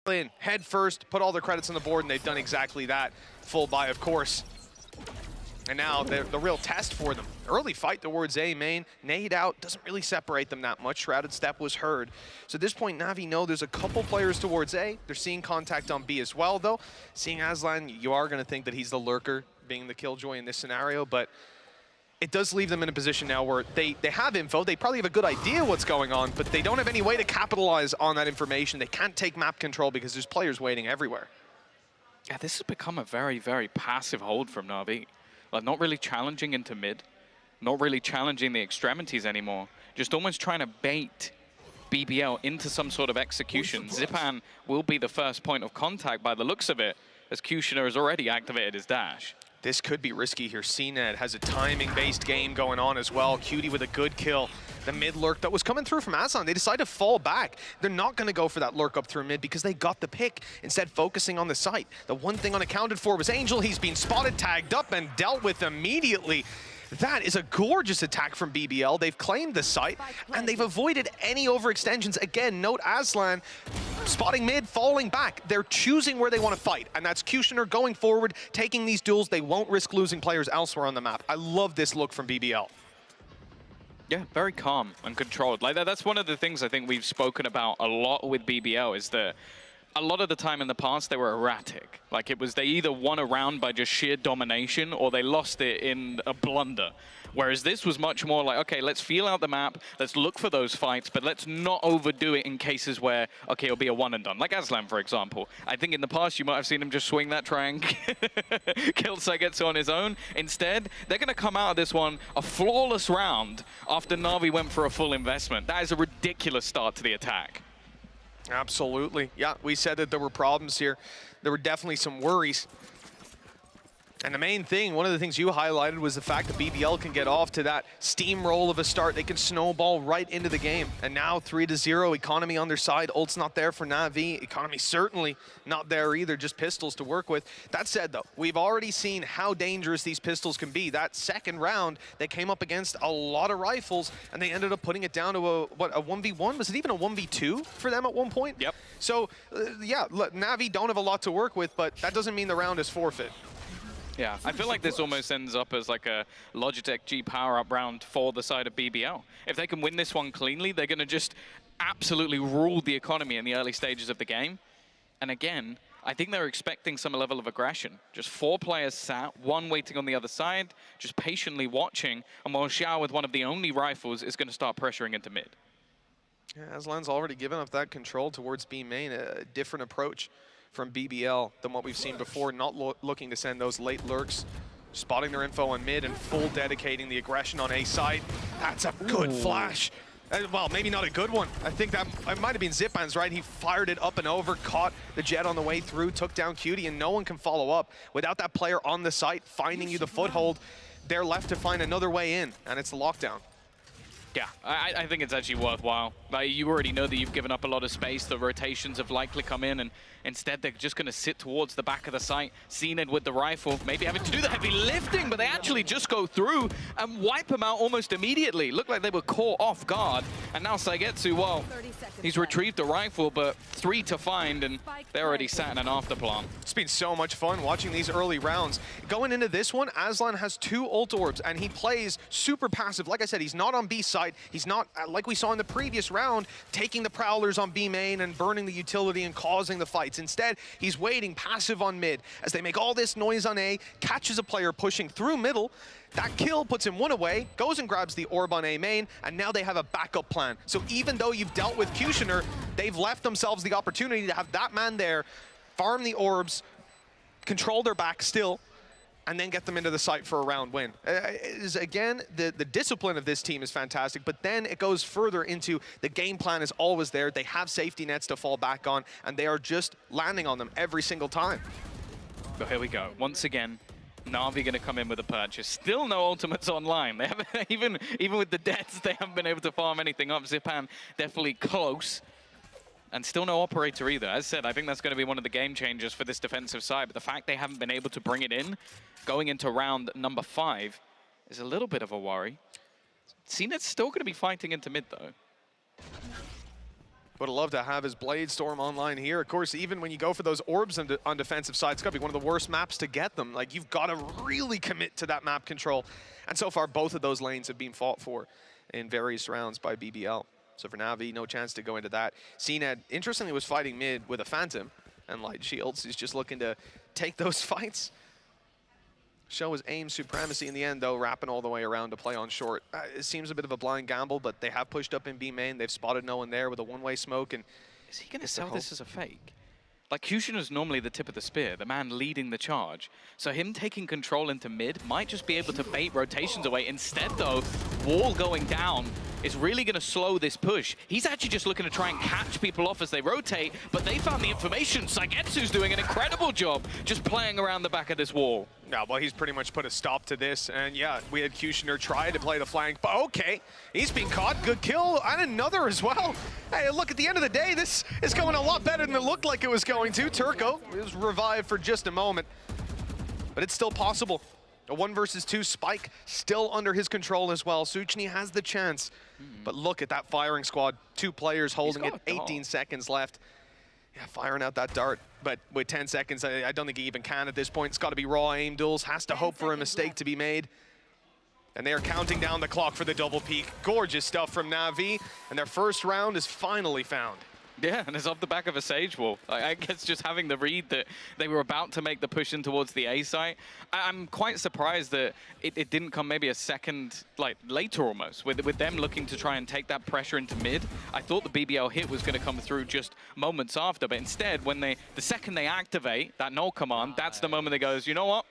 in, head first, put all their credits on the board, and they've done exactly that. Full buy, of course. And now the real test for them. Early fight towards A main, nade out, doesn't really separate them that much. Shrouded Step was heard. So at this point, Navi know there's a couple players towards A. They're seeing contact on B as well, though. Seeing Aslan, you are going to think that he's the lurker, being the killjoy in this scenario, but it does leave them in a position now where they have info, they probably have a good idea what's going on, but they don't have any way to capitalize on that information. They can't take map control because there's players waiting everywhere. Yeah, this has become a very, very passive hold from Navi. Like, not really challenging into mid, not really challenging the extremities anymore, just almost trying to bait BBL into some sort of execution. Zipan will be the first point of contact by the looks of it, as Kushner has already activated his dash. This could be risky here. CNED has a timing-based game going on as well. Cutie with a good kill. The mid lurk that was coming through from Aslan, they decided to fall back. They're not going to go for that lurk up through mid because they got the pick, instead focusing on the site. The one thing unaccounted for was Angel. He's been spotted, tagged up, and dealt with immediately. That is a gorgeous attack from BBL. They've claimed the site, and they've avoided any overextensions. Again, note Aslan spotting mid, falling back. They're choosing where they want to fight, and that's Kushner going forward, taking these duels. They won't risk losing players elsewhere on the map. I love this look from BBL. Yeah, very calm and controlled. Like that's one of the things I think we've spoken about a lot with BBL, is that a lot of the time in the past, they were erratic. Like it was, they either won a round by just sheer domination or they lost it in a blunder. Whereas this was much more like, okay, let's feel out the map, let's look for those fights, but let's not overdo it in cases where, okay, it'll be a one and done. Like Aslan, for example. I think in the past, you might have seen him just swing that triangle, kill Saigetsu on his own. Instead, they're going to come out of this one a flawless round after Navi went for a full investment. That is a ridiculous start to the attack. Absolutely. Yeah, we said that there were problems here. There were definitely some worries. And the main thing, one of the things you highlighted, was the fact that BBL can get off to that steamroll of a start. They can snowball right into the game. And now 3-0, economy on their side. Ult's not there for Navi. Economy certainly not there either, just pistols to work with. That said, though, we've already seen how dangerous these pistols can be. That second round, they came up against a lot of rifles, and they ended up putting it down to a 1v1? Was it even a 1v2 for them at one point? Yep. So, yeah, look, Navi don't have a lot to work with, but that doesn't mean the round is forfeit. Yeah, I feel like this almost ends up as like a Logitech G power-up round for the side of BBL. If they can win this one cleanly, they're going to just absolutely rule the economy in the early stages of the game. And again, I think they're expecting some level of aggression. Just 4 players sat, 1 waiting on the other side, just patiently watching, and while Xiao with one of the only rifles is going to start pressuring into mid. Yeah, Aslan's already given up that control towards B main, a different approach from BBL than what we've seen before, not looking to send those late lurks, spotting their info on mid and full dedicating the aggression on A side. That's a good flash. Well, maybe not a good one. I think that it might have been Zipan's, right? He fired it up and over, caught the jet on the way through, took down Cutie, and no one can follow up. Without that player on the site, finding you the foothold, they're left to find another way in, and it's the lockdown. Yeah, I think it's actually worthwhile. Like, you already know that you've given up a lot of space. The rotations have likely come in, and instead they're just going to sit towards the back of the site. CNED with the rifle, maybe having to do the heavy lifting, but they actually just go through and wipe them out almost immediately. Looked like they were caught off guard. And now Saigetsu, well, he's retrieved the rifle, but 3 to find, and they're already sat in an afterplant. It's been so much fun watching these early rounds. Going into this one, Aslan has 2 ult orbs, and he plays super passive. Like I said, he's not on B side. He's not, like we saw in the previous round, taking the Prowlers on B main and burning the utility and causing the fights. Instead, he's waiting passive on mid as they make all this noise on A, catches a player pushing through middle. That kill puts him 1 away, goes and grabs the orb on A main, and now they have a backup plan. So even though you've dealt with Kushner, they've left themselves the opportunity to have that man there, farm the orbs, control their back still, and then get them into the site for a round win. Again, the discipline of this team is fantastic, but then it goes further into the game plan is always there. They have safety nets to fall back on, and they are just landing on them every single time. But here we go. Once again, Navi going to come in with a purchase. Still no ultimates online. They haven't, even with the deaths, they haven't been able to farm anything up. Zipan definitely close. And still no operator either. As said, I think that's going to be one of the game changers for this defensive side. But the fact they haven't been able to bring it in, going into round number 5, is a little bit of a worry. CNED's still going to be fighting into mid, though. Would have loved to have his Blade Storm online here. Of course, even when you go for those orbs on defensive side, it's got to be one of the worst maps to get them. Like, you've got to really commit to that map control. And so far, both of those lanes have been fought for in various rounds by BBL. So for NAVI, no chance to go into that. CNED, interestingly, was fighting mid with a Phantom and light shields. He's just looking to take those fights. Show his aim supremacy in the end, though, wrapping all the way around to play on short. It seems a bit of a blind gamble, but they have pushed up in B main. They've spotted no one there with a one-way smoke. And is he going to sell this as a fake? Like, Kushina's normally the tip of the spear, the man leading the charge. So him taking control into mid might just be able to bait rotations away. Instead, though, wall going down is really going to slow this push. He's actually just looking to try and catch people off as they rotate, but they found the information. Saigetsu's doing an incredible job just playing around the back of this wall. Yeah, well, he's pretty much put a stop to this. And yeah, we had Kushner try to play the flank, but okay, he's been caught. Good kill, and another as well. Hey, look, at the end of the day, this is going a lot better than it looked like it was going to. Turco was revived for just a moment, but it's still possible. A 1 versus 2 spike still under his control as well. Suchny has the chance, but look at that firing squad. 2 players holding it, 18 seconds left. Yeah, firing out that dart, but with 10 seconds, I don't think he even can at this point. It's got to be raw aim duels, has to hope for a mistake to be made. And they are counting down the clock for the double peak. Gorgeous stuff from Navi, and their first round is finally found. Yeah, and it's off the back of a Sage wall. I guess just having the read that they were about to make the push in towards the A site. I'm quite surprised that it didn't come maybe a second, like, later almost, with them looking to try and take that pressure into mid. I thought the BBL hit was going to come through just moments after, but instead, when the second they activate that null command, that's the moment they goes, you know what?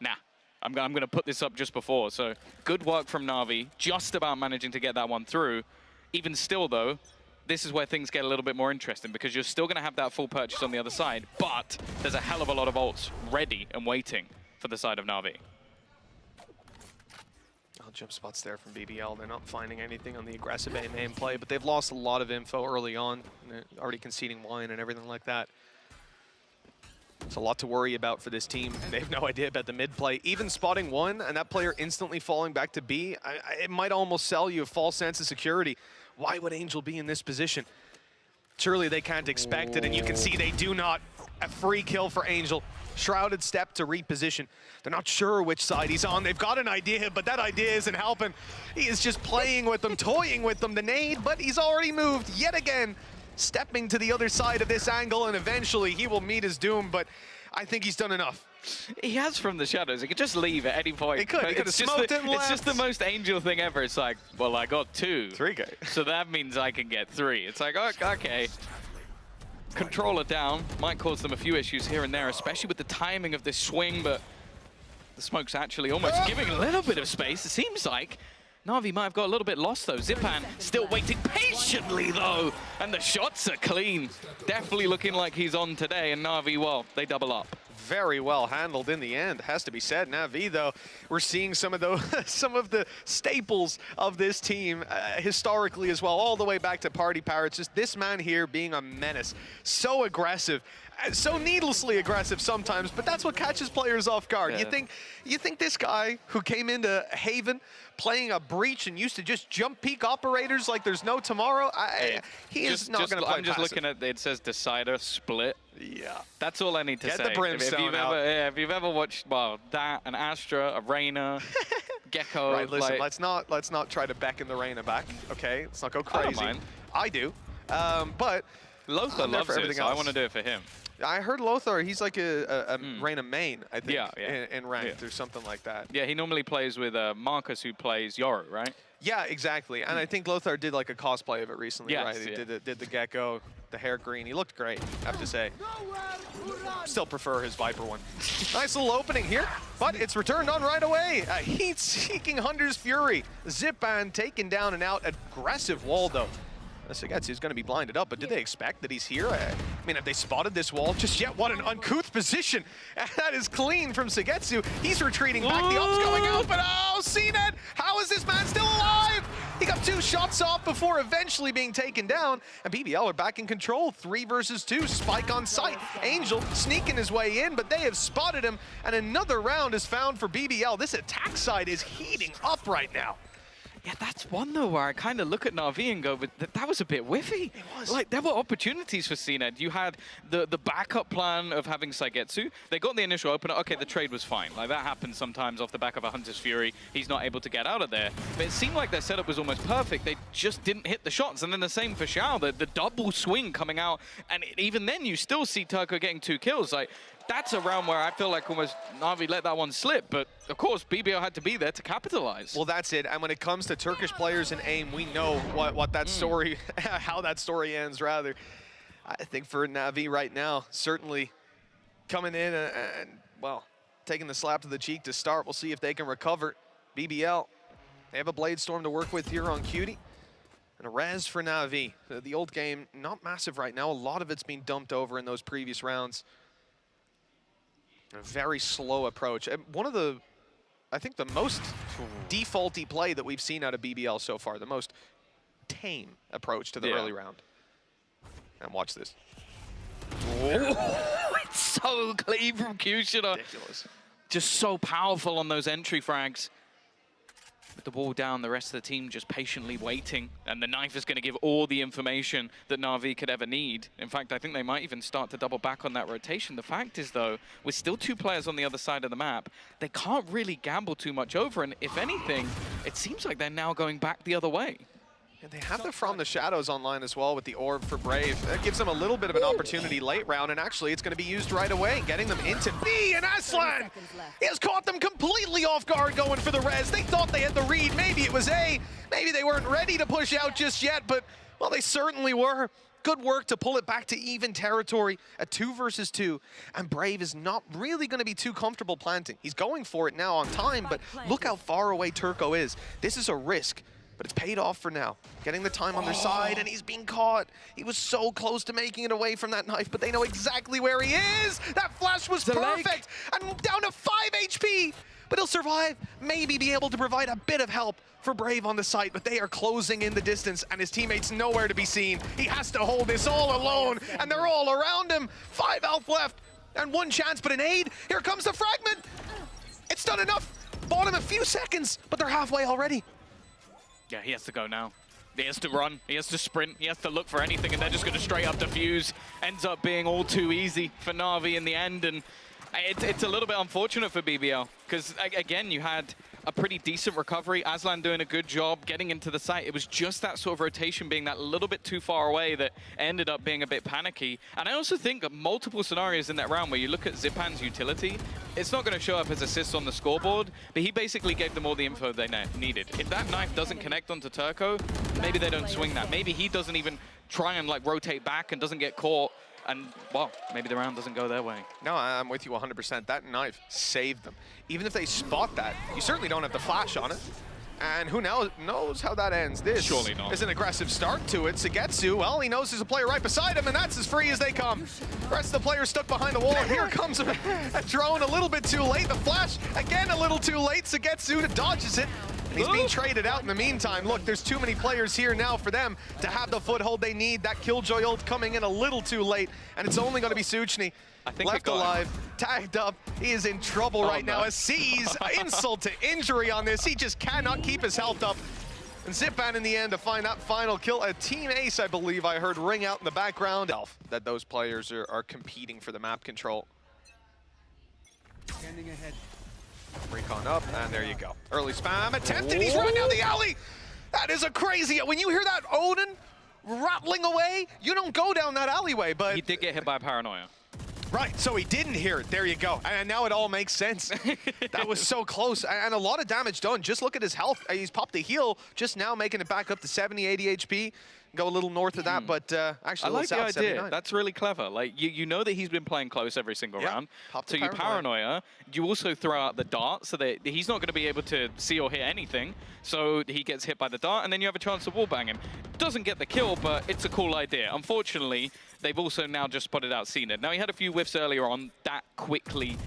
Nah. I'm going to put this up just before. So good work from Navi, just about managing to get that one through. Even still, though, this is where things get a little bit more interesting because you're still going to have that full purchase on the other side, but there's a hell of a lot of ults ready and waiting for the side of Navi. Jump spots there from BBL. They're not finding anything on the aggressive A main play, but they've lost a lot of info early on, already conceding wine and everything like that. It's a lot to worry about for this team. They have no idea about the mid play. Even spotting one and that player instantly falling back to B, it might almost sell you a false sense of security. Why would Angel be in this position? Surely they can't expect it, and you can see they do not. A free kill for Angel. Shrouded step to reposition. They're not sure which side he's on. They've got an idea, but that idea isn't helping. He is just playing with them, toying with them, the nade, but he's already moved yet again, stepping to the other side of this angle, and eventually he will meet his doom, but I think he's done enough. He has from the shadows. He could just leave at any point. He could have smoked it and left. It's just the most Angel thing ever. It's like, well, I got 2. 3 guys. So that means I can get 3. It's like, okay. Controller down. Might cause them a few issues here and there, especially with the timing of this swing, but the smoke's actually almost giving a little bit of space, it seems like. Navi might have got a little bit lost, though. Zipan still waiting patiently, though. And the shots are clean. Definitely looking like he's on today. And Navi, well, they double up. Very well handled in the end, has to be said. Navi, though, we're seeing some of the staples of this team historically as well, all the way back to Party Pirates. Just this man here being a menace, so aggressive, so needlessly aggressive sometimes, but that's what catches players off guard. Yeah. You think this guy who came into Haven playing a breach and used to just jump peak operators like there's no tomorrow, he is not going to play I'm just looking at it says Decider split. Yeah. That's all I need to say. Get the brimstone out. If you've ever watched, well, that, an Astra, a Reyna, Gecko. Right, listen, let's not try to beckon the Reyna back, okay? Let's not go crazy. I don't mind. I do. But Lothar loves it, so I want to do it for him. I heard Lothar, he's like a Reyna main, I think, in ranked or something like that. Yeah, he normally plays with Marcus, who plays Yoru, right? Yeah, exactly. And I think Lothar did like a cosplay of it recently, yes, right? He did the Gecko, the hair green. He looked great, I have to say. Still prefer his Viper one. Nice little opening here, but it's returned on right away. Heat-seeking Hunter's Fury. Zipan taken down and out. Aggressive wall, though. Saigetsu's going to be blinded up, but did they expect that he's here? I mean, have they spotted this wall just yet? What an uncouth position. That is clean from Saigetsu. He's retreating back. The up's going out, but oh, CNED! How is this man still alive? He got 2 shots off before eventually being taken down, and BBL are back in control. 3 versus 2, spike on site. Angel sneaking his way in, but they have spotted him, and another round is found for BBL. This attack side is heating up right now. Yeah, that's one though where I kind of look at NAVI and go, but that was a bit whiffy. It was. Like, there were opportunities for CNED. You had the backup plan of having Saigetsu. They got the initial opener. Okay, the trade was fine. Like, that happens sometimes off the back of a Hunter's Fury. He's not able to get out of there. But it seemed like their setup was almost perfect. They just didn't hit the shots. And then the same for Xiao, the double swing coming out. And even then, you still see Turco getting 2 kills. Like, that's a round where I feel like almost NAVI let that one slip, but of course BBL had to be there to capitalize. Well, that's it. And when it comes to Turkish players in AIM, we know what that story, how that story ends, rather. I think for NAVI right now, certainly coming in and, well, taking the slap to the cheek to start. We'll see if they can recover. BBL, they have a Blade Storm to work with here on Cutie. And a res for NAVI. The old game, not massive right now. A lot of it's been dumped over in those previous rounds. A very slow approach. And one of the, I think the most defaulty play that we've seen out of BBL so far. The most tame approach to the early round. And watch this. Oh, it's so clean from Kushida. Ridiculous. Just so powerful on those entry frags. With the wall down, the rest of the team just patiently waiting. And the knife is going to give all the information that NAVI could ever need. In fact, I think they might even start to double back on that rotation. The fact is, though, with still 2 players on the other side of the map, they can't really gamble too much over. And if anything, it seems like they're now going back the other way. And they have the From the Shadows online as well with the Orb for Brave. That gives them a little bit of an opportunity late round, and actually it's going to be used right away, getting them into B, and Aslan! He has caught them completely off guard going for the res. They thought they had the read. Maybe it was A. Maybe they weren't ready to push out just yet, but, well, they certainly were. Good work to pull it back to even territory at 2 versus 2. And Brave is not really going to be too comfortable planting. He's going for it now on time, but look how far away Turco is. This is a risk. But it's paid off for now. Getting the time on their side, and he's being caught. He was so close to making it away from that knife, but they know exactly where he is. That flash was perfect, and down to 5 HP. But he'll survive, maybe be able to provide a bit of help for Brave on the site, but they are closing in the distance, and his teammates nowhere to be seen. He has to hold this all alone, and they're all around him. 5 health left, and 1 chance, but an aid. Here comes the fragment. It's done enough. Bought him a few seconds, but they're halfway already. Yeah, he has to go now. He has to run, he has to sprint, he has to look for anything, and they're just going to straight up defuse. Ends up being all too easy for NAVI in the end, and it's a little bit unfortunate for BBL, because, again, you had a pretty decent recovery. Aslan doing a good job getting into the site. It was just that sort of rotation being that little bit too far away that ended up being a bit panicky. And I also think that multiple scenarios in that round where you look at Zipan's utility, it's not going to show up as assists on the scoreboard, but he basically gave them all the info they needed. If that knife doesn't connect onto Turco, maybe they don't swing that. Maybe he doesn't even try and like rotate back and doesn't get caught. And, well, maybe the round doesn't go their way. No, I'm with you 100%. That knife saved them. Even if they spot that, you certainly don't have the flash on it. And who knows how that ends. This surely not. is an aggressive start to it. Saigetsu, well, he knows there's a player right beside him, and that's as free as they come. The rest of the players stuck behind the wall, and here comes a drone a little bit too late. The flash, again, a little too late. Saigetsu dodges it. He's being traded out in the meantime. Look, there's too many players here now for them to have the foothold they need. That Killjoy ult coming in a little too late, and it's only going to be Suchny left alive, tagged up. He is in trouble right now as sees insult to injury on this. He just cannot keep his health up. And Zipan in the end to find that final kill. A team ace, I believe I heard ring out in the background. That those players are competing for the map control. Standing ahead. Recon up, and there you go. Early spam attempted, he's running down the alley! That is a crazy, when you hear that Odin rattling away, you don't go down that alleyway, but... He did get hit by Paranoia. Right, so he didn't hear it, there you go. And now it all makes sense. That was so close, and a lot of damage done. Just look at his health, he's popped a heal, just now making it back up to 70, 80 HP. Go a little north of that, but actually I like the idea. 79. That's really clever. Like you know that he's been playing close every single round. So you paranoia. You also throw out the dart so that he's not going to be able to see or hear anything. So he gets hit by the dart, and then you have a chance to wallbang him. Doesn't get the kill, but it's a cool idea. Unfortunately, they've also now just spotted out CNED. Now he had a few whiffs earlier on. That quickly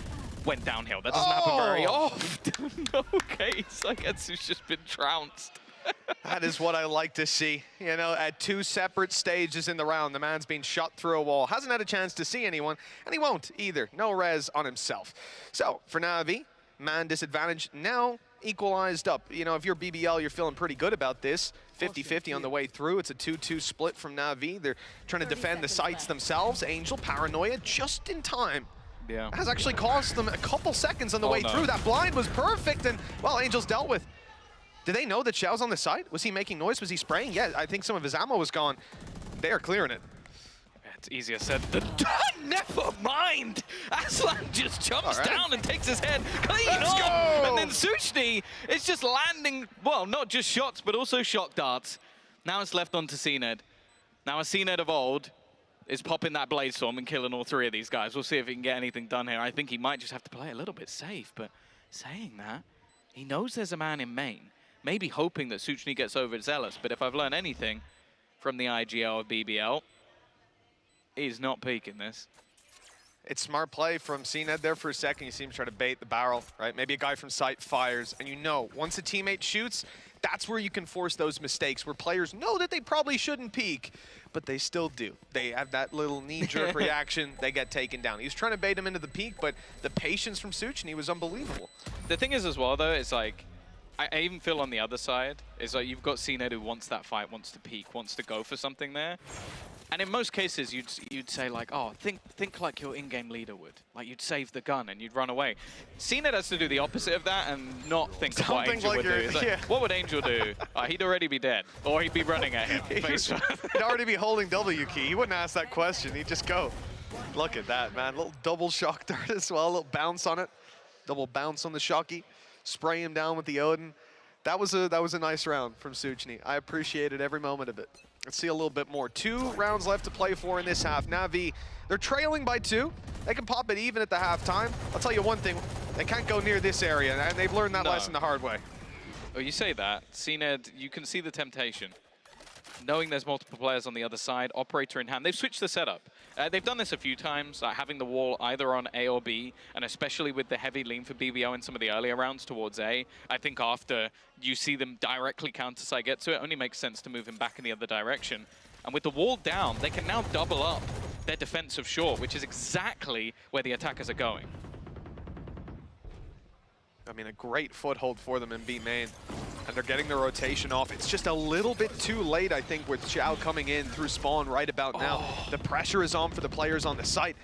went downhill. That doesn't happen very often. Okay, Saigetsu's just been trounced. That is what I like to see. You know, at 2 separate stages in the round, the man's been shot through a wall. Hasn't had a chance to see anyone, and he won't either. No res on himself. So, for NAVI, man disadvantage now equalized up. You know, if you're BBL, you're feeling pretty good about this. 50-50 on the way through. It's a 2-2 split from NAVI. They're trying to defend the sites themselves. Angel, Paranoia, just in time. Yeah. Has actually cost them a couple seconds on the way through. That blind was perfect, and, well, Angel's dealt with. Did they know that Xiao's on the side? Was he making noise? Was he spraying? Yeah, I think some of his ammo was gone. They are clearing it. It's easier said than done. Never mind. Aslan just jumps down and takes his head clean off. Go! And then Sushni is just landing, well, not just shots, but also shock darts. Now it's left on to CNED. Now a CNED of old is popping that Blade Storm and killing all three of these guys. We'll see if he can get anything done here. I think he might just have to play a little bit safe, but saying that, he knows there's a man in main. Maybe hoping that Suchny gets over Zealous, but if I've learned anything from the IGL of BBL, he's not peeking this. It's smart play from CNED there for a second. You see him try to bait the barrel, right? Maybe a guy from site fires, and you know, once a teammate shoots, that's where you can force those mistakes, where players know that they probably shouldn't peek, but they still do. They have that little knee-jerk reaction, they get taken down. He was trying to bait him into the peek, but the patience from Suchny was unbelievable. The thing is as well, though, it's like, I even feel on the other side, is like you've got CNED who wants that fight, wants to peek, wants to go for something there. And in most cases, you'd say like, oh, think like your in-game leader would. Like you'd save the gun and you'd run away. CNED has to do the opposite of that and not think what Angel would do. It's like, what would Angel do? He'd already be dead, or he'd be running at him. He'd already be holding W key. He wouldn't ask that question. He'd just go. Look at that, man. Little double shock dart as well. A little bounce on it. Double bounce on the shocky. Spray him down with the Odin. That was a nice round from Suchny. I appreciated every moment of it. Let's see a little bit more. 2 rounds left to play for in this half. NAVI, they're trailing by 2. They can pop it even at the halftime. I'll tell you one thing, they can't go near this area, and they've learned that lesson the hard way. Oh, you say that. CNED, you can see the temptation. Knowing there's multiple players on the other side, operator in hand. They've switched the setup. They've done this a few times, having the wall either on A or B, and especially with the heavy lean for BBL in some of the earlier rounds towards A. I think after you see them directly counter Saigetsu, it only makes sense to move him back in the other direction. And with the wall down, they can now double up their defensive short, which is exactly where the attackers are going. I mean, a great foothold for them in B main. And they're getting the rotation off. It's just a little bit too late, I think, with Xiao coming in through spawn right about now. The pressure is on for the players on the site.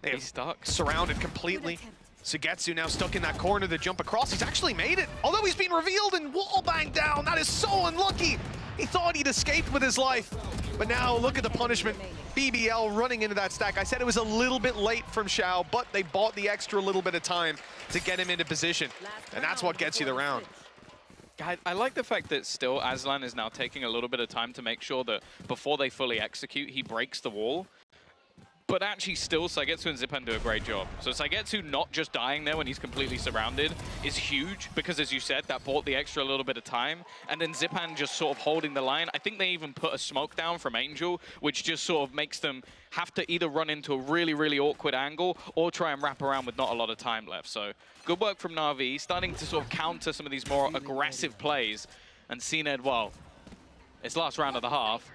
He's stuck. Surrounded completely. Saigetsu now stuck in that corner to jump across. He's actually made it, although he's been revealed and wall banged down. That is so unlucky. He thought he'd escaped with his life. But now look at the punishment. BBL running into that stack. I said it was a little bit late from Xiao, but they bought the extra little bit of time to get him into position. And that's what gets you the round. I like the fact that still Aslan is now taking a little bit of time to make sure that before they fully execute, he breaks the wall. But actually still, Saigetsu and Zipan do a great job. So Saigetsu not just dying there when he's completely surrounded is huge, because as you said, that bought the extra little bit of time. And then Zipan just sort of holding the line. I think they even put a smoke down from Angel, which just sort of makes them have to either run into a really, really awkward angle or try and wrap around with not a lot of time left. So good work from NAVI, starting to sort of counter some of these more aggressive plays. And CNED, well, it's last round of the half.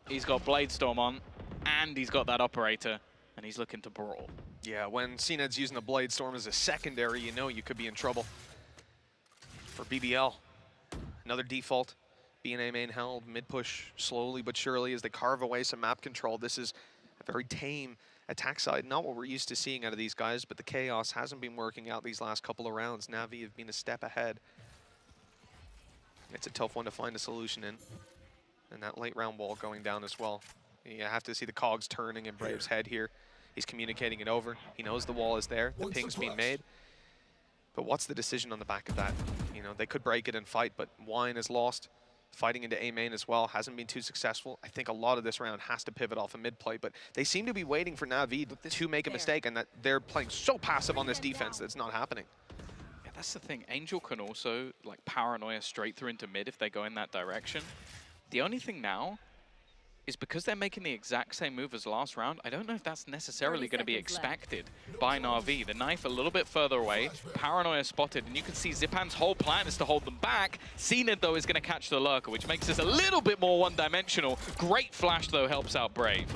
He's got Blade Storm on, and he's got that operator, and he's looking to brawl. Yeah, when CNED's using the Blade Storm as a secondary, you know you could be in trouble. For BBL, another default. B&A main held, mid-push slowly but surely as they carve away some map control. This is a very tame attack side, not what we're used to seeing out of these guys, but the chaos hasn't been working out these last couple of rounds. NAVI have been a step ahead. It's a tough one to find a solution in. And that late round wall going down as well. You have to see the cogs turning in Brave's head here. He's communicating it over. He knows the wall is there. The ping's being made. But what's the decision on the back of that? You know, they could break it and fight, but Wine is lost. Fighting into A main as well, hasn't been too successful. I think a lot of this round has to pivot off a mid play, but they seem to be waiting for NAVI to make a mistake, and that they're playing so passive on this defense that it's not happening. Yeah, that's the thing. Angel can also like paranoia straight through into mid if they go in that direction. The only thing now is because they're making the exact same move as last round, I don't know if that's necessarily going to be expected by NAVI. The knife a little bit further away, paranoia spotted, and you can see Zipan's whole plan is to hold them back. CNED, though, is going to catch the lurker, which makes this a little bit more one-dimensional. Great flash, though, helps out Brave.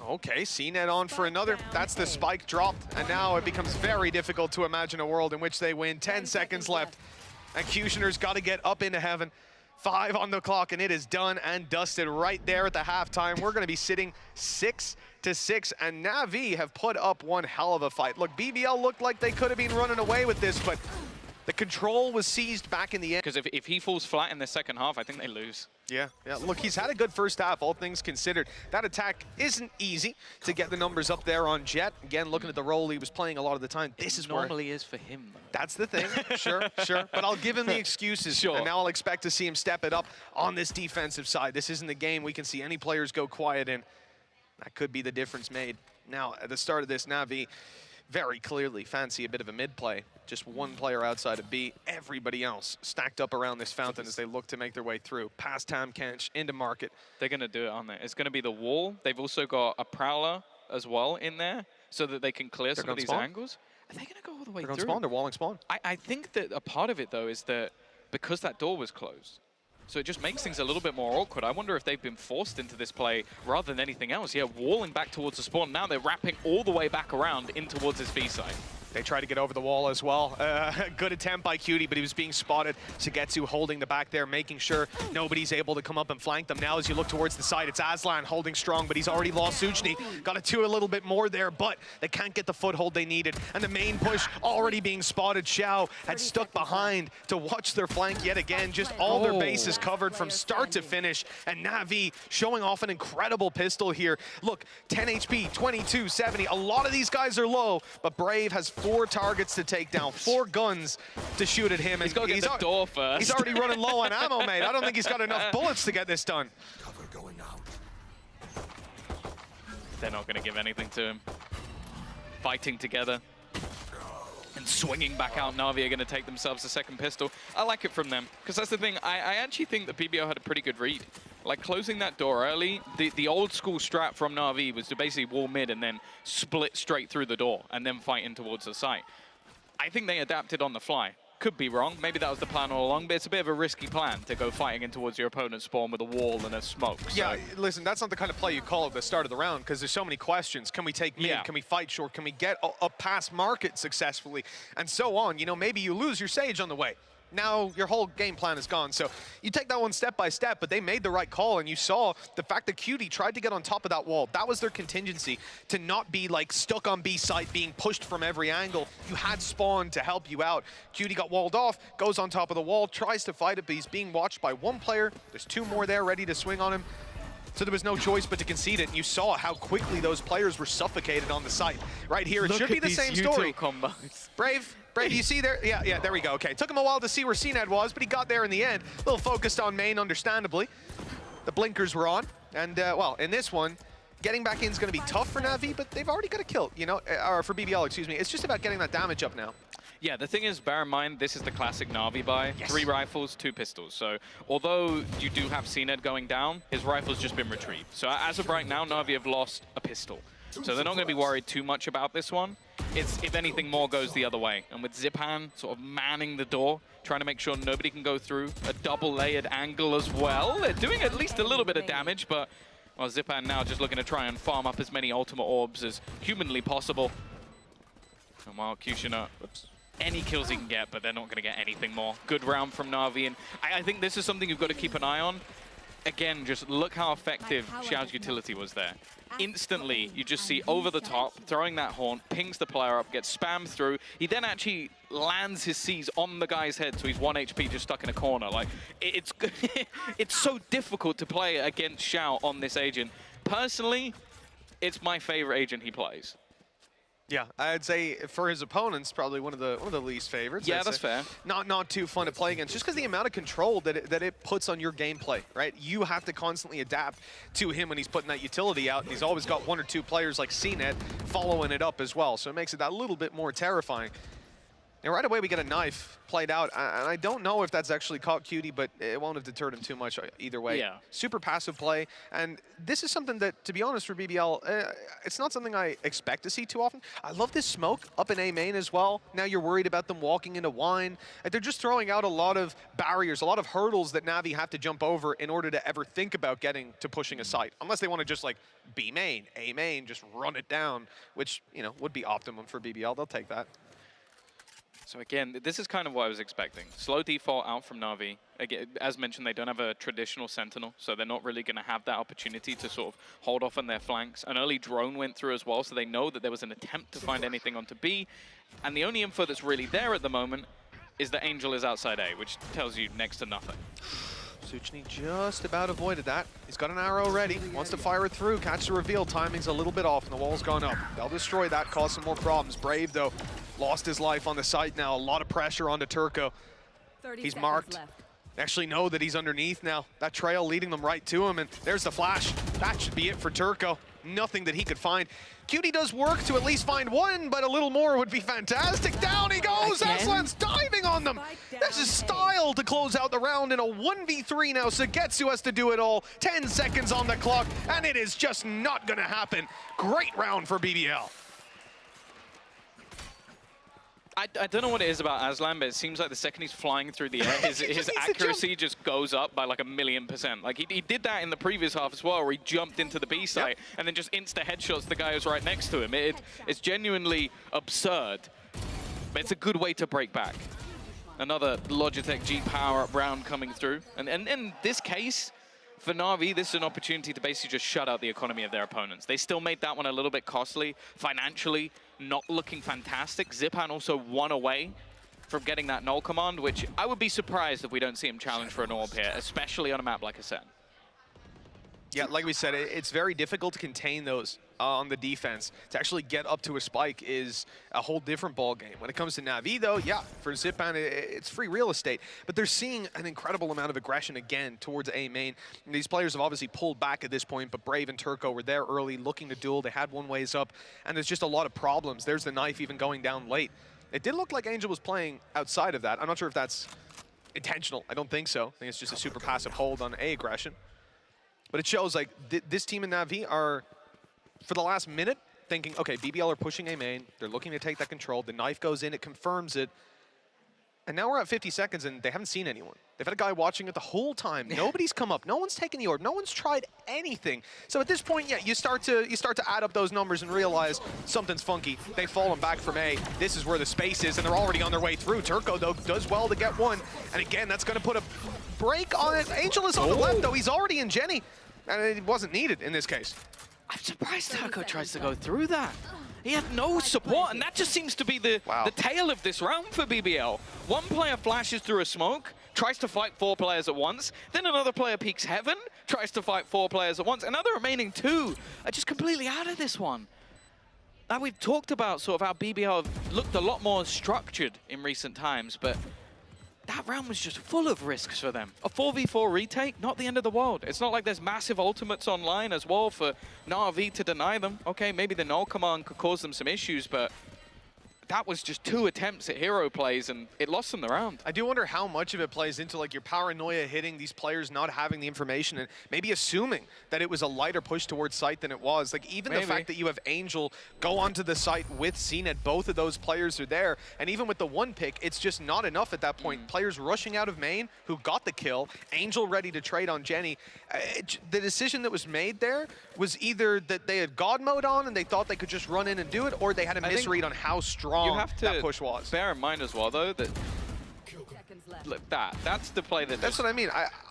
Okay, CNED on for another. That's the spike dropped, and now it becomes very difficult to imagine a world in which they win. 10 seconds left. And Kushner's got to get up into heaven. 5 on the clock, and it is done and dusted right there at the halftime. We're going to be sitting 6-6, and NAVI have put up one hell of a fight. Look, BBL looked like they could have been running away with this, but the control was seized back in the end. Because if he falls flat in the second half, I think they lose. Yeah. Look, he's had a good first half, all things considered. That attack isn't easy to get the numbers up there on Jet. Again, looking at the role he was playing a lot of the time. This is normally is for him, though. That's the thing. Sure. But I'll give him the excuses. Sure. And now I'll expect to see him step it up on this defensive side. This isn't the game we can see any players go quiet in. That could be the difference made. Now, at the start of this, NAVI very clearly fancy a bit of a mid-play. Just one player outside of B. Everybody else stacked up around this fountain as they look to make their way through. Past Tam Kench, into market. They're going to do it, aren't they? It's going to be the wall. They've also got a Prowler as well in there so that they can clear some of these angles. Are they going to go all the way through? They're going spawn. They're walling spawn. I think that a part of it, though, is that because that door was closed, so it just makes things a little bit more awkward. I wonder if they've been forced into this play rather than anything else. Yeah, walling back towards the spawn. Now they're wrapping all the way back around in towards his B side. They try to get over the wall as well. Good attempt by Cutie, but he was being spotted. Shigetsu holding the back there, making sure nobody's able to come up and flank them. Now as you look towards the side, it's Aslan holding strong, but he's already lost Sujni. Got to do a little bit more there, but they can't get the foothold they needed. And the main push already being spotted. Xiao had stuck behind to watch their flank yet again. Just all their bases covered from start to finish. And NAVI showing off an incredible pistol here. Look, 10 HP, 2270. A lot of these guys are low, but Brave has 4 targets to take down, 4 guns to shoot at him. He's got to get the door first. He's already running low on ammo, mate. I don't think he's got enough bullets to get this done. Cover going out. They're not going to give anything to him. Fighting together and swinging back out. NAVI are going to take themselves a second pistol. I like it from them, because that's the thing. I actually think that BBL had a pretty good read. Like, closing that door early, the old school strat from NAVI was to basically wall mid and then split straight through the door and then fight in towards the site. I think they adapted on the fly. Could be wrong. Maybe that was the plan all along, but it's a bit of a risky plan to go fighting in towards your opponent's spawn with a wall and a smoke. So. Yeah, listen, that's not the kind of play you call at the start of the round, because there's so many questions. Can we take mid? Yeah. Can we fight short? Can we get a past market successfully? And so on. You know, maybe you lose your Sage on the way. Now your whole game plan is gone. So you take that one step by step, but they made the right call, and you saw the fact that Cutie tried to get on top of that wall. That was their contingency, to not be like stuck on B site, being pushed from every angle. You had spawn to help you out. Cutie got walled off, goes on top of the wall, tries to fight it, but he's being watched by 1 player. There's 2 more there ready to swing on him. So there was no choice but to concede it, and you saw how quickly those players were suffocated on the site. Right here, it should be the same story. Brave, you see there? Yeah, there we go. Okay, took him a while to see where CNED was, but he got there in the end. A little focused on main, understandably. The blinkers were on, and well, in this one, getting back in is going to be tough for NAVI, but they've already got a kill, you know, or for BBL, excuse me. It's just about getting that damage up now. Yeah, the thing is, bear in mind, this is the classic NAVI buy. Yes. 3 rifles, 2 pistols. So although you do have CNED going down, his rifle's just been retrieved. So as of right now, NAVI have lost a pistol. So they're not going to be worried too much about this one. It's, if anything, more goes the other way. And with Zipan sort of manning the door, trying to make sure nobody can go through, a double-layered angle as well. They're doing at least a little bit of damage, but well, Zipan now just looking to try and farm up as many ultimate orbs as humanly possible. And while Kushner, any kills he can get, but they're not going to get anything more. Good round from NAVI, and I think this is something you've got to keep an eye on. Again, just look how effective Xiao's utility was there. Instantly, you just see over the top, throwing that horn, pings the player up, gets spammed through. He then actually lands his C's on the guy's head, so he's 1 HP just stuck in a corner. Like, it's it's so difficult to play against Xiao on this agent. Personally, it's my favorite agent he plays. Yeah, I'd say for his opponents, probably one of the least favorites. Yeah, that's fair. Not too fun to play against, just because the amount of control that it puts on your gameplay, right? You have to constantly adapt to him when he's putting that utility out, and he's always got 1 or 2 players like CNED following it up as well, so it makes it that little bit more terrifying. And right away we get a knife played out, and I don't know if that's actually caught Cutie, but it won't have deterred him too much either way. Yeah. Super passive play, and this is something that, to be honest, for BBL, it's not something I expect to see too often. I love this smoke up in A main as well. Now you're worried about them walking into wine. They're just throwing out a lot of barriers, a lot of hurdles that NAVI have to jump over in order to ever think about getting to pushing a site, unless they want to just like B main, A main, just run it down, which, you know, would be optimum for BBL. They'll take that. So again, this is kind of what I was expecting. Slow default out from Na'Vi. Again, as mentioned, they don't have a traditional Sentinel, so they're not really going to have that opportunity to sort of hold off on their flanks. An early drone went through as well, so they know that there was an attempt to find anything onto B. And the only info that's really there at the moment is that Angel is outside A, which tells you next to nothing. Suchny just about avoided that. He's got an arrow ready, wants to fire it through, catch the reveal, timing's a little bit off and the wall's gone up. They'll destroy that, cause some more problems. Brave though, lost his life on the site now, a lot of pressure onto Turco. He's marked. They actually know that he's underneath now. That trail leading them right to him, and there's the flash. That should be it for Turco. Nothing that he could find. Cutie does work to at least find one, but a little more would be fantastic. Down he goes! Aslan's diving on them! This is style to close out the round in a 1v3 now. Sugetsu has to do it all. 10 seconds on the clock, and it is just not gonna happen. Great round for BBL. I don't know what it is about Aslan, but it seems like the second he's flying through the air, his accuracy just goes up by like 1,000,000%. Like he did that in the previous half as well, where he jumped into the B site and then just insta headshots the guy who's right next to him. It's genuinely absurd, but it's a good way to break back. Another Logitech G power-up round coming through. And in this case, for Na'Vi, this is an opportunity to basically just shut out the economy of their opponents. They still made that one a little bit costly, financially not looking fantastic. Zipan also 1 away from getting that null command, which I would be surprised if we don't see him challenge for an orb here, especially on a map like Ascent. Yeah, like we said, it's very difficult to contain those on the defense. To actually get up to a spike is a whole different ball game. When it comes to Na'Vi, though, yeah, for Zipan, it's free real estate. But they're seeing an incredible amount of aggression again towards A main. And these players have obviously pulled back at this point, but Brave and Turco were there early, looking to duel. They had one ways up, and there's just a lot of problems. There's the knife even going down late. It did look like Angel was playing outside of that. I'm not sure if that's intentional. I don't think so. I think it's just a super passive hold on A aggression. But it shows like this team in Na'Vi are, for the last minute, thinking, okay, BBL are pushing A main. They're looking to take that control. The knife goes in, it confirms it. And now we're at 50 seconds and they haven't seen anyone. They've had a guy watching it the whole time. Nobody's come up. No one's taken the orb. No one's tried anything. So at this point, yeah, you start to add up those numbers and realize something's funky. They've fallen back from A. This is where the space is, and they're already on their way through. Turco, though, does well to get one. And again, that's going to put a break on it. Angel is on the left, though. He's already in Jenny. And it wasn't needed in this case. I'm surprised Turco tries to go through that. He had no support, and that just seems to be the tail of this round for BBL. One player flashes through a smoke, tries to fight 4 players at once, then another player peeks heaven, tries to fight 4 players at once, and now the remaining 2 are just completely out of this one. Now we've talked about sort of how BBL have looked a lot more structured in recent times, but that round was just full of risks for them. A 4v4 retake, not the end of the world. It's not like there's massive ultimates online as well for Na'Vi to deny them. Okay, maybe the null command could cause them some issues, but that was just 2 attempts at hero plays, and it lost them the round. I do wonder how much of it plays into like your paranoia hitting these players not having the information and maybe assuming that it was a lighter push towards site than it was. Like even the fact that you have Angel go onto the site with CNET, both of those players are there, and even with the 1 pick, it's just not enough at that point. Players rushing out of main who got the kill, Angel ready to trade on Jenny. The decision that was made there was either that they had God mode on and they thought they could just run in and do it, or they had a misread on how strong you have to that push was. Bear in mind as well, though, that look, that's the play that. That's what I mean.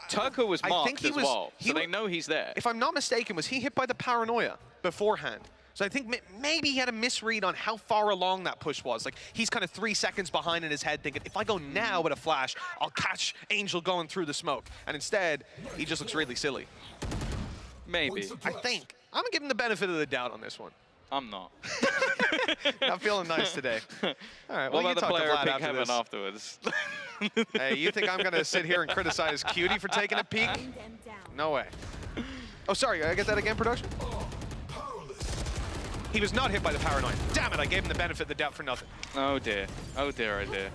Turco was marked as well, so they know he's there. If I'm not mistaken, was he hit by the paranoia beforehand? So I think maybe he had a misread on how far along that push was. Like he's kind of 3 seconds behind in his head, thinking, if I go now with a flash, I'll catch Angel going through the smoke. And instead, he just looks really silly. Maybe. I think. I'm gonna give him the benefit of the doubt on this one. I'm not. Not feeling nice today. All right, well, what you about talk the player to Vlad peek heaven afterwards? Hey, you think I'm gonna sit here and criticize Cutie for taking a peek? No way. Oh, sorry, I get that again, production? He was not hit by the paranoid. Damn it, I gave him the benefit of the doubt for nothing. Oh dear, oh dear, oh dear.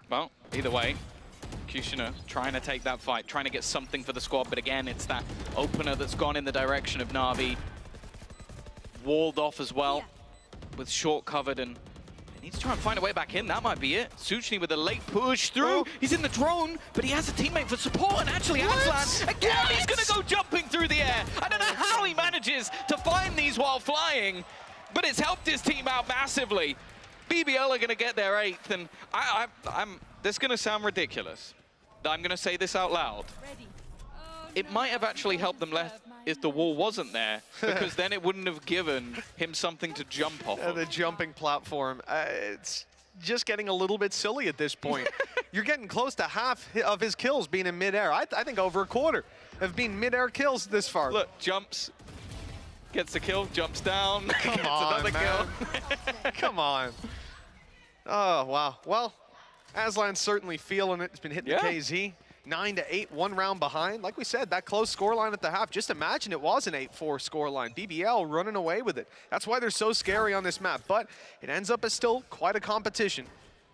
Well, either way, Kushner trying to take that fight, trying to get something for the squad, but again, it's that opener that's gone in the direction of Na'Vi. Walled off as well, with short covered, and he needs to try and find a way back in. That might be it. Suchny with a late push through. He's in the drone, but he has a teammate for support, and actually Aslan, again, he's gonna go jumping through the air. I don't know how he manages to find these while flying, but it's helped his team out massively. BBL are going to get their 8th, and this is going to sound ridiculous. I'm going to say this out loud. It might have actually helped them less if the wall wasn't there, because then it wouldn't have given him something to jump off of. The jumping platform. It's just getting a little bit silly at this point. You're getting close to half of his kills being in midair. I think over a quarter have been midair kills this far. Look, jumps, gets the kill, jumps down, Come gets on, another man. kill. Come on. Oh, wow. Well, Aslan's certainly feeling it. It's been hitting the KZ. 9-8, 1 round behind. Like we said, that close scoreline at the half. Just imagine it was an 8-4 scoreline. BBL running away with it. That's why they're so scary on this map. But it ends up as still quite a competition.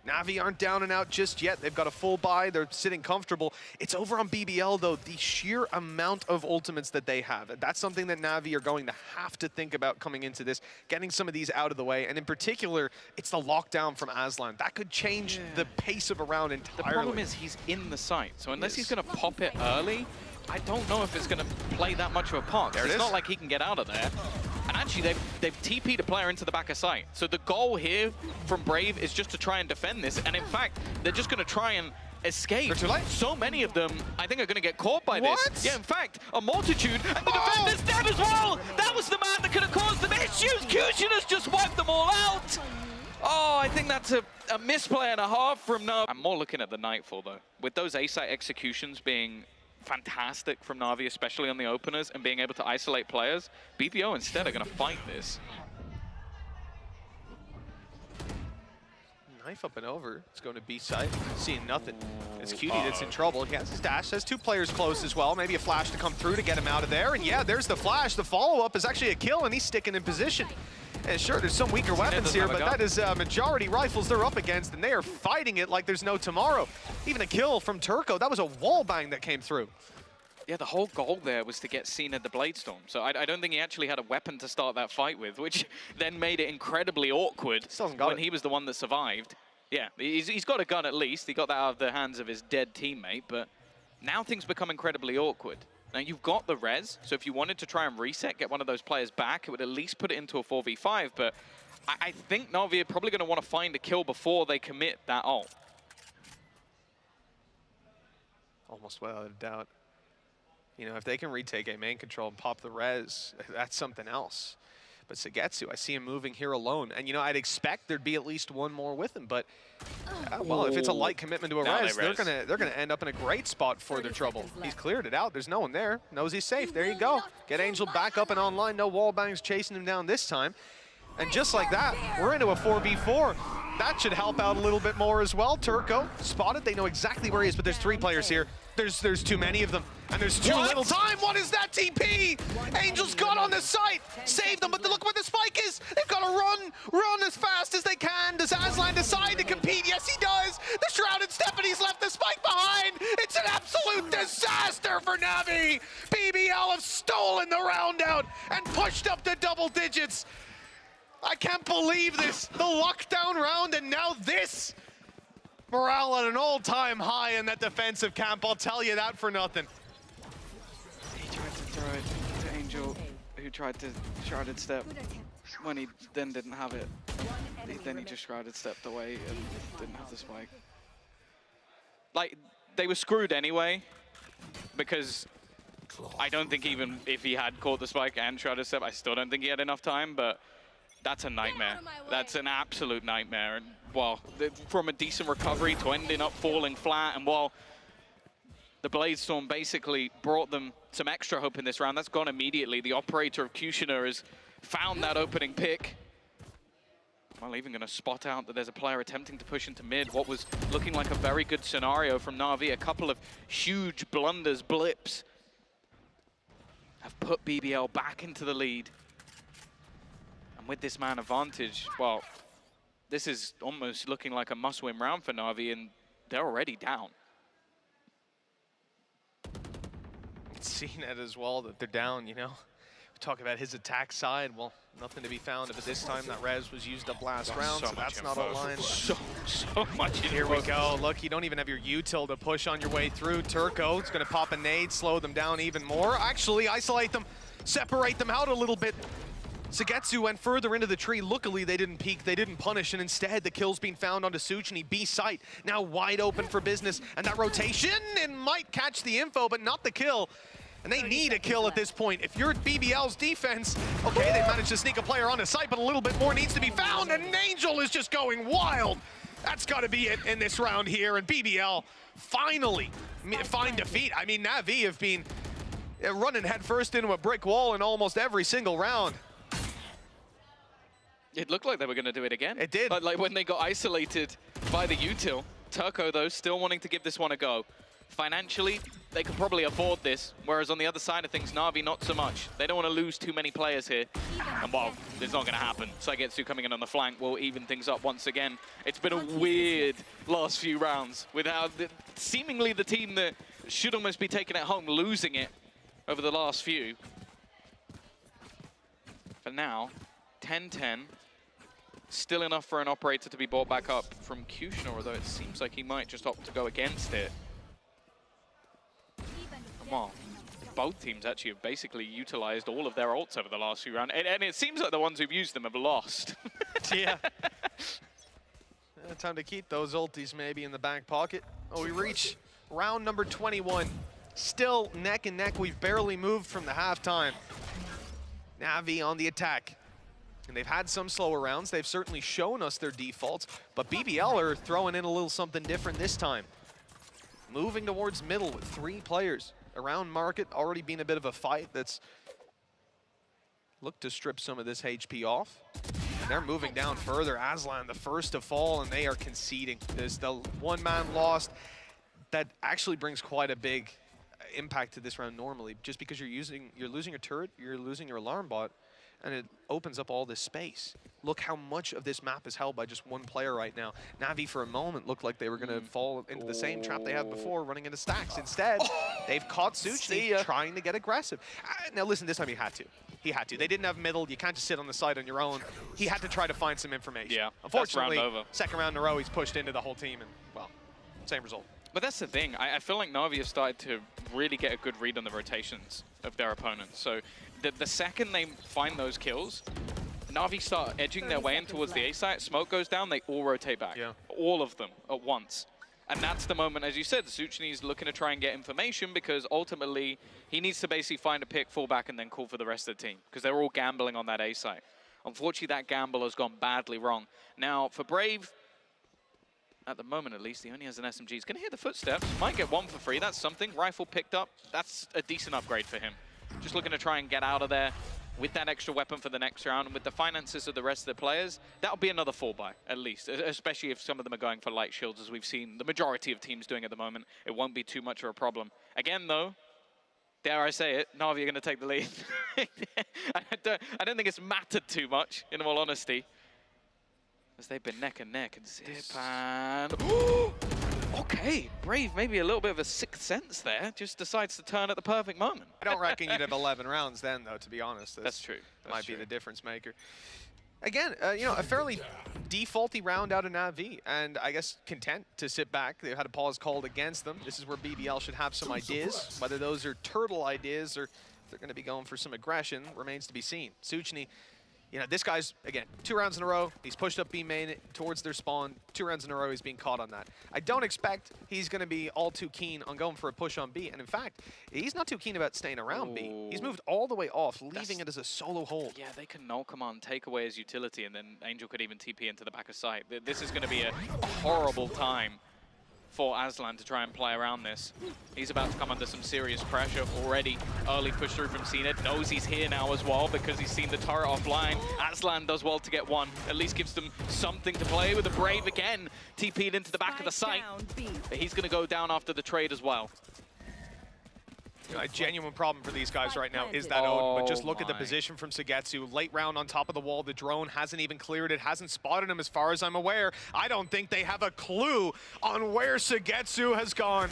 NAVI aren't down and out just yet. They've got a full buy. They're sitting comfortable. It's over on BBL, though, the sheer amount of ultimates that they have. That's something that NAVI are going to have to think about coming into this, getting some of these out of the way. And in particular, it's the lockdown from Aslan. That could change the pace of a round entirely. The problem is he's in the site, so unless he's going to pop it early, I don't know if it's going to play that much of a part. It's not like he can get out of there. And actually, they've TP'd a player into the back of site. So the goal here from Brave is just to try and defend this. And in fact, they're just going to try and escape. They're too late. So many of them, I think, are going to get caught by What? this. Yeah, in fact, a multitude. And the defender's dead as well. That was the man that could have caused them issues. Cushion has just wiped them all out. Oh, I think that's a misplay and a half from NAVI. I'm more looking at the Nightfall, though. With those A-site executions being fantastic from NAVI, especially on the openers, and being able to isolate players, BBO instead are going to fight this. Knife up and over. It's going to B side. Seeing nothing. It's Cutie that's in trouble. He has his dash. Has 2 players close as well. Maybe a flash to come through to get him out of there. And yeah, there's the flash. The follow-up is actually a kill, and he's sticking in position. And sure, there's some weaker weapons here, but that is majority rifles they're up against, and they are fighting it like there's no tomorrow. Even a kill from Turco. That was a wall bang that came through. Yeah, the whole goal there was to get seen at the Bladestorm. So I don't think he actually had a weapon to start that fight with, which then made it incredibly awkward when he was the one that survived. Yeah, he's got a gun at least. He got that out of the hands of his dead teammate, but now things become incredibly awkward. Now, you've got the res, so if you wanted to try and reset, get one of those players back, it would at least put it into a 4v5, but I think NAVI are probably going to want to find a kill before they commit that ult. Almost without a doubt. You know, if they can retake a main control and pop the res, that's something else. But Sagetsu, I see him moving here alone. And, you know, I'd expect there'd be at least one more with him. But, well, if it's a light commitment to a res, they're gonna end up in a great spot for their trouble. He's cleared it out. There's no one there. Knows he's safe. There you go. Get Angel back up and online. No wall bangs chasing him down this time. And just like that, we're into a 4v4. That should help out a little bit more as well. Turco spotted. They know exactly where he is, but there's 3 players here. There's too many of them, and there's too little time. What is that TP? Angel's got on the site, saved them, but look where the spike is. They've got to run as fast as they can. Does Aslan decide to compete? Yes, he does. The Shrouded Stephanie's left the spike behind. It's an absolute disaster for NAVI. BBL have stolen the round out and pushed up to double digits. I can't believe this. The lockdown round, and now this. Morale at an all-time high in that defensive camp, I'll tell you that for nothing. He tried to throw it to Angel, who tried to Shrouded Step when he then didn't have it. Then he just Shrouded Stepped away and didn't have the spike. Like, they were screwed anyway, because I don't think even if he had caught the spike and Shrouded Step, I still don't think he had enough time, but that's a nightmare. That's an absolute nightmare. And well, from a decent recovery to ending up falling flat, and while the Bladestorm basically brought them some extra hope in this round, that's gone immediately. The operator of Kushner has found that opening pick. Well, even going to spot out that there's a player attempting to push into mid. What was looking like a very good scenario from NAVI. A couple of huge blunders, blips, have put BBL back into the lead. And with this man advantage, well, this is almost looking like a must-win round for NAVI, and they're already down. It's seen it as well that they're down, you know. We talk about his attack side. Well, nothing to be found. But this time that res was used up last round, so that's not online. So much info. Here we go. Look, you don't even have your util to push on your way through. Turco is going to pop a nade, slow them down even more. Actually, isolate them, separate them out a little bit. Sugetsu went further into the tree. Luckily, they didn't peek, they didn't punish, and instead the kill's being found onto Suchny. B site now wide open for business, and that rotation, it might catch the info, but not the kill. And they need a kill at this point. If you're BBL's defense, okay, they managed to sneak a player onto site, but a little bit more needs to be found, and Angel is just going wild. That's got to be it in this round here, and BBL finally find defeat. I mean, NAVI have been running headfirst into a brick wall in almost every single round. It looked like they were going to do it again. It did. But like when they got isolated by the util, Turco, though, still wanting to give this one a go. Financially, they could probably afford this, whereas on the other side of things, NAVI not so much. They don't want to lose too many players here. And well, it's not going to happen. Sugetsu coming in on the flank will even things up once again. It's been a weird last few rounds without seemingly the team that should almost be taking it home, losing it over the last few. For now, 10-10. Still enough for an operator to be brought back up from Kushner, although it seems like he might just opt to go against it. Well, both teams actually have basically utilized all of their ults over the last few rounds, and it seems like the ones who've used them have lost. Yeah. Time to keep those ultis maybe in the back pocket. Oh, we reach round number 21. Still neck and neck. We've barely moved from the halftime. NAVI on the attack. And they've had some slower rounds. They've certainly shown us their defaults, but BBL are throwing in a little something different this time. Moving towards middle with 3 players. Around market, already been a bit of a fight that's looked to strip some of this HP off. And they're moving down further. Aslan, the first to fall, and they are conceding. There's the one-man lost. That actually brings quite a big impact to this round normally, just because you're losing your turret, you're losing your alarm bot, and it opens up all this space. Look how much of this map is held by just one player right now. NAVI for a moment looked like they were gonna fall into the same trap they had before, running into stacks. Instead, they've caught Suchny trying to get aggressive. Now listen, this time he had to. He had to. They didn't have middle. You can't just sit on the side on your own. He had to try to find some information. Yeah, unfortunately, second round in a row, he's pushed into the whole team, and well, same result. But that's the thing. I feel like NAVI have started to really get a good read on the rotations of their opponents. So the second they find those kills, NAVI start edging their way in towards the A site, smoke goes down, they all rotate back. Yeah. All of them at once. And that's the moment, as you said, Suchny's looking to try and get information because ultimately he needs to basically find a pick, fall back, and then call for the rest of the team because they're all gambling on that A site. Unfortunately, that gamble has gone badly wrong. Now, for Brave, at the moment at least, he only has an SMG. He's going to hear the footsteps, might get 1 for free. That's something. Rifle picked up. That's a decent upgrade for him. Just looking to try and get out of there with that extra weapon for the next round. And with the finances of the rest of the players, that'll be another 4-buy, at least. Especially if some of them are going for light shields, as we've seen the majority of teams doing at the moment. It won't be too much of a problem. Again, though, dare I say it, NAVI are going to take the lead. I don't think it's mattered too much, in all honesty. As they've been neck and neck, and Zip and... Okay, Brave, maybe a little bit of a sixth sense there, just decides to turn at the perfect moment. I don't reckon you'd have 11 rounds then, though, to be honest. That's true. That might be the difference maker. Again, you know, a fairly defaulty round out of NAVI, and I guess content to sit back. They've had a pause called against them. This is where BBL should have some ideas. Whether those are turtle ideas or if they're going to be going for some aggression remains to be seen. Suchny, you know, this guy's, again, 2 rounds in a row. He's pushed up B main towards their spawn. 2 rounds in a row, he's being caught on that. I don't expect he's going to be all too keen on going for a push on B. And in fact, he's not too keen about staying around B. He's moved all the way off, leaving it as a solo hold. Yeah, they can null command, take away his utility, and then Angel could even TP into the back of site. This is going to be a horrible time for Aslan to try and play around this. He's about to come under some serious pressure already. Early push through from CNED, knows he's here now as well because he's seen the turret offline. Aslan does well to get 1, at least gives them something to play with. A Brave again, TP'd into the back of the site. But he's gonna go down after the trade as well. You know, a genuine problem for these guys right now is that Odin, but just look at the position from Sugetsu. Late round on top of the wall, the drone hasn't even cleared it, hasn't spotted him as far as I'm aware. I don't think they have a clue on where Sugetsu has gone.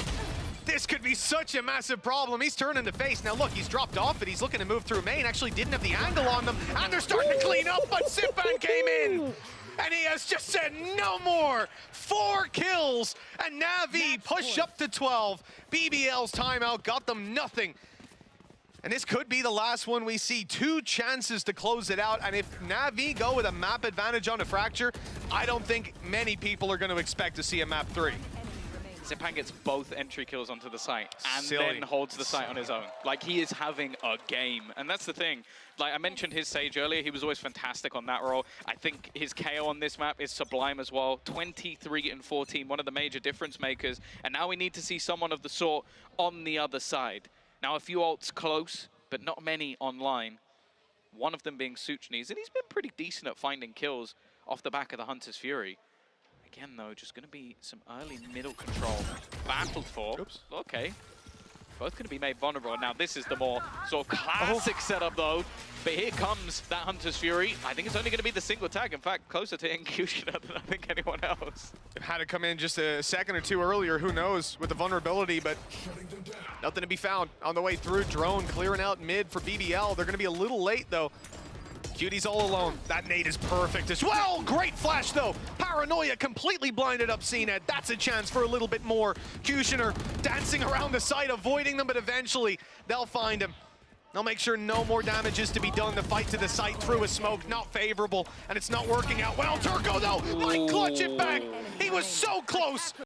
This could be such a massive problem. He's turning the face. Now look, he's dropped off it. He's looking to move through main. Actually didn't have the angle on them, and they're starting to clean up, but Sippan came in. And he has just said no more. 4 kills, and NAVI push up to 12. BBL's timeout got them nothing. And this could be the last one we see. 2 chances to close it out. And if NAVI go with a map advantage on a Fracture, I don't think many people are going to expect to see a map 3. Zipan gets both entry kills onto the site and Silly. then holds the site on his own. Like, he is having a game. And that's the thing. Like, I mentioned his Sage earlier. He was always fantastic on that role. I think his KO on this map is sublime as well. 23 and 14, one of the major difference makers. And now we need to see someone of the sort on the other side. Now, a few ults close, but not many online. One of them being Suchni's. And he's been pretty decent at finding kills off the back of the Hunter's Fury. Again, though, just going to be some early middle control battled for. Oops. Okay. Both going to be made vulnerable. Now, this is the more sort of classic setup, though. But here comes that Hunter's Fury. I think it's only going to be the single tag. In fact, closer to Incutioner than I think anyone else. Had to come in just a second or 2 earlier, who knows, with the vulnerability, but nothing to be found on the way through. Drone clearing out mid for BBL. They're going to be a little late, though. Cutie's all alone. That nade is perfect as well. Great flash, though. Paranoia completely blinded up CNET. That's a chance for a little bit more. Kushner dancing around the site, avoiding them, but eventually they'll find him. They'll make sure no more damage is to be done. The fight to the site through a smoke, not favorable, and it's not working out well. Turco, though, might clutch it back. He was so close.